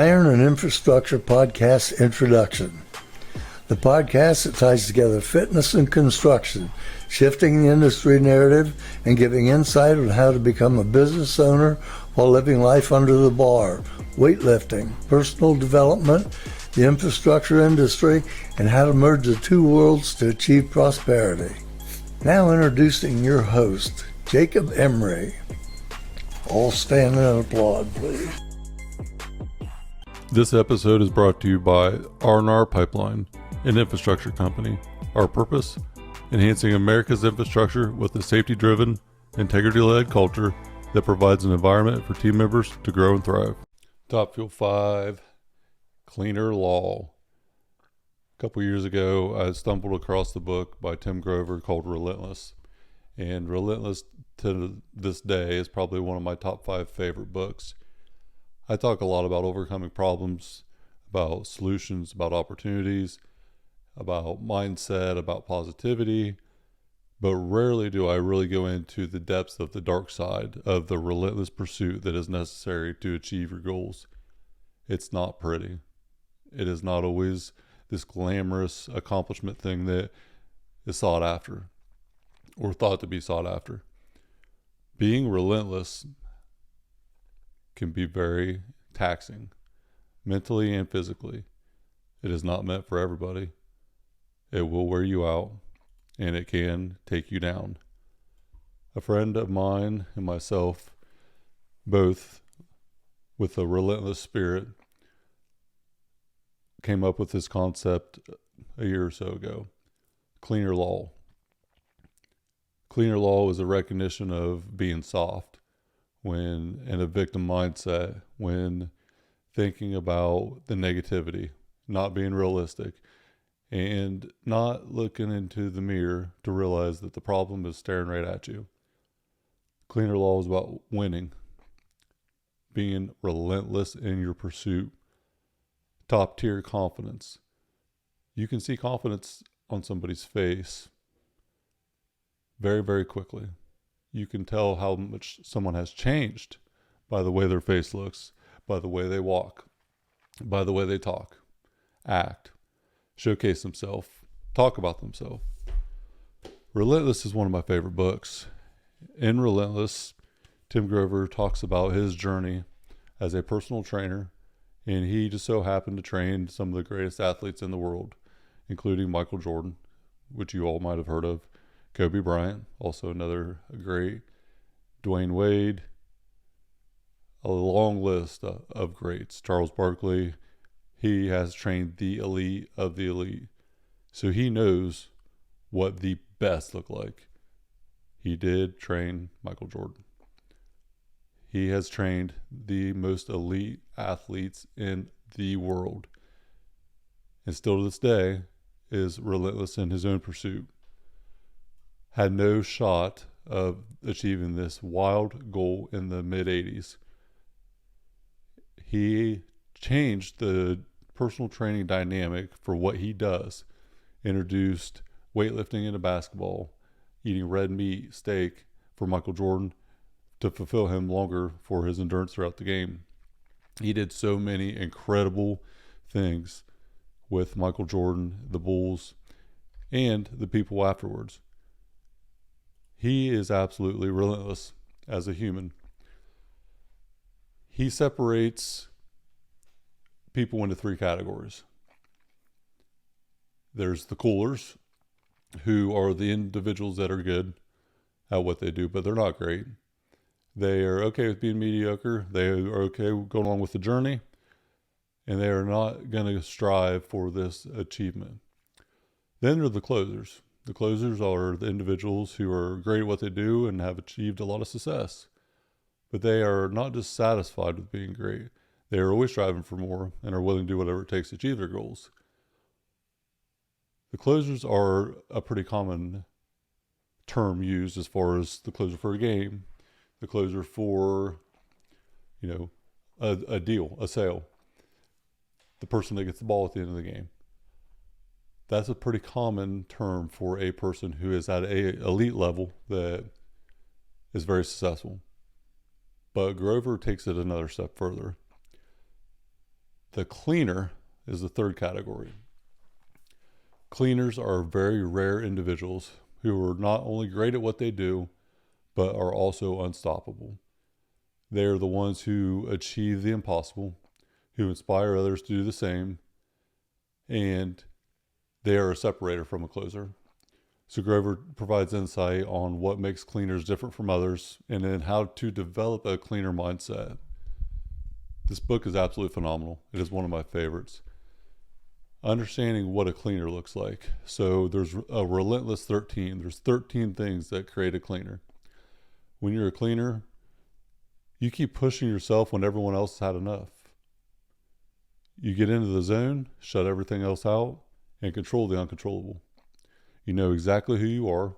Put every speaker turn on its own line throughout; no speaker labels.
Iron and Infrastructure Podcast Introduction. The podcast that ties together fitness and construction, shifting the industry narrative and giving insight on how to become a business owner while living life under the bar, weightlifting, personal development, the infrastructure industry, and how to merge the two worlds to achieve prosperity. Now introducing your host, Jacob Emery. All stand and applaud, please.
This episode is brought to you by R&R Pipeline, an infrastructure company. Our purpose? Enhancing America's infrastructure with a safety-driven, integrity-led culture that provides an environment for team members to grow and thrive. Top Fuel 5, Cleaner Law. A couple years ago, I stumbled across the book by Tim Grover called Relentless. And Relentless, to this day, is probably one of my top 5 favorite books. I talk a lot about overcoming problems, about solutions, about opportunities, about mindset, about positivity, but rarely do I really go into the depths of the dark side of the relentless pursuit that is necessary to achieve your goals. It's not pretty. It is not always this glamorous accomplishment thing that is sought after or thought to be sought after. Being relentless can be very taxing, mentally and physically. It is not meant for everybody. It will wear you out, and it can take you down. A friend of mine and myself, both with a relentless spirit, came up with this concept a year or so ago. Cleaner Law. Cleaner Law is a recognition of being soft when in a victim mindset, when thinking about the negativity, not being realistic, and not looking into the mirror to realize that the problem is staring right at you. Cleaner Law is about winning, being relentless in your pursuit, top tier confidence. You can see confidence on somebody's face very, very quickly. You can tell how much someone has changed by the way their face looks, by the way they walk, by the way they talk, act, showcase themselves, talk about themselves. Relentless is one of my favorite books. In Relentless, Tim Grover talks about his journey as a personal trainer, and he just so happened to train some of the greatest athletes in the world, including Michael Jordan, which you all might have heard of, Kobe Bryant, also another great, Dwayne Wade, a long list of greats. Charles Barkley, he has trained the elite of the elite. So he knows what the best look like. He did train Michael Jordan. He has trained the most elite athletes in the world. And still to this day is relentless in his own pursuit. Had no shot of achieving this wild goal in the mid-'80s. He changed the personal training dynamic for what he does. Introduced weightlifting into basketball, eating red meat, steak for Michael Jordan to fulfill him longer for his endurance throughout the game. He did so many incredible things with Michael Jordan, the Bulls, and the people afterwards. He is absolutely relentless as a human. He separates people into 3 categories. There's the coolers, who are the individuals that are good at what they do, but they're not great. They are okay with being mediocre. They are okay with going along with the journey, and they are not going to strive for this achievement. Then there are the closers. The closers are the individuals who are great at what they do and have achieved a lot of success. But they are not just satisfied with being great. They are always striving for more and are willing to do whatever it takes to achieve their goals. The closers are a pretty common term used as far as the closer for a game, the closer for, a deal, a sale, the person that gets the ball at the end of the game. That's a pretty common term for a person who is at an elite level that is very successful. But Grover takes it another step further. The cleaner is the third category. Cleaners are very rare individuals who are not only great at what they do, but are also unstoppable. They are the ones who achieve the impossible, who inspire others to do the same, and they are a separator from a closer. So Grover provides insight on what makes cleaners different from others and then how to develop a cleaner mindset. This book is absolutely phenomenal. It is one of my favorites. Understanding what a cleaner looks like. So there's a relentless 13. There's 13 things that create a cleaner. When you're a cleaner, you keep pushing yourself when everyone else has had enough. You get into the zone, shut everything else out, and control the uncontrollable. You know exactly who you are,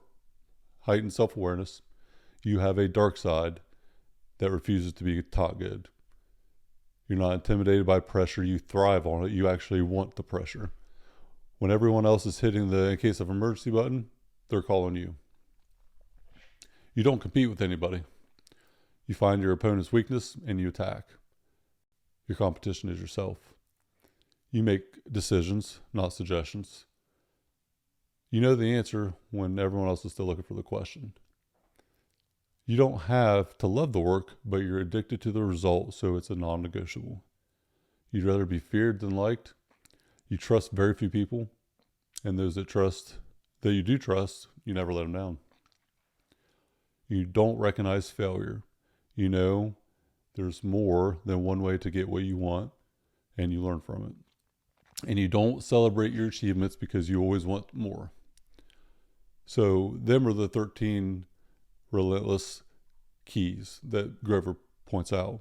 heightened self-awareness. You have a dark side that refuses to be taught good. You're not intimidated by pressure. You thrive on it. You actually want the pressure. When everyone else is hitting the in case of emergency button, they're calling you. You don't compete with anybody. You find your opponent's weakness and you attack. Your competition is yourself. You make decisions, not suggestions. You know the answer when everyone else is still looking for the question. You don't have to love the work, but you're addicted to the result, so it's a non-negotiable. You'd rather be feared than liked. You trust very few people, and those that you do trust, you never let them down. You don't recognize failure. You know there's more than one way to get what you want, and you learn from it. And you don't celebrate your achievements because you always want more. So them are the 13 relentless keys that Grover points out.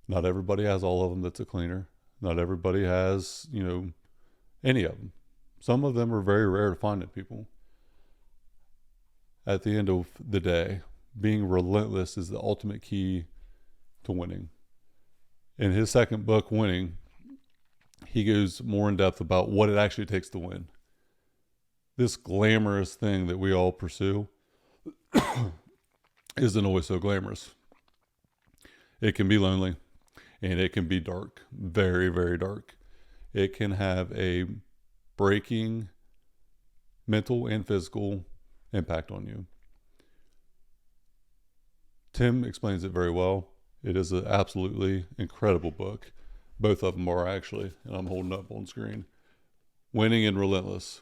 Not everybody has all of them that's a cleaner. Not everybody has, any of them. Some of them are very rare to find in people. At the end of the day, being relentless is the ultimate key to winning. In his second book, Winning, he goes more in depth about what it actually takes to win. This glamorous thing that we all pursue isn't always so glamorous. It can be lonely and it can be dark, very, very dark. It can have a breaking mental and physical impact on you. Tim explains it very well. It is an absolutely incredible book. Both of them are actually, and I'm holding up on screen. Winning and Relentless.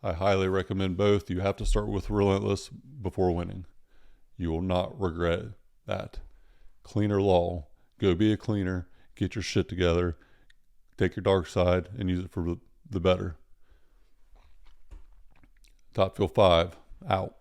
I highly recommend both. You have to start with Relentless before Winning. You will not regret that. Cleaner Law. Go be a cleaner. Get your shit together. Take your dark side and use it for the better. Top Fuel 5. Out.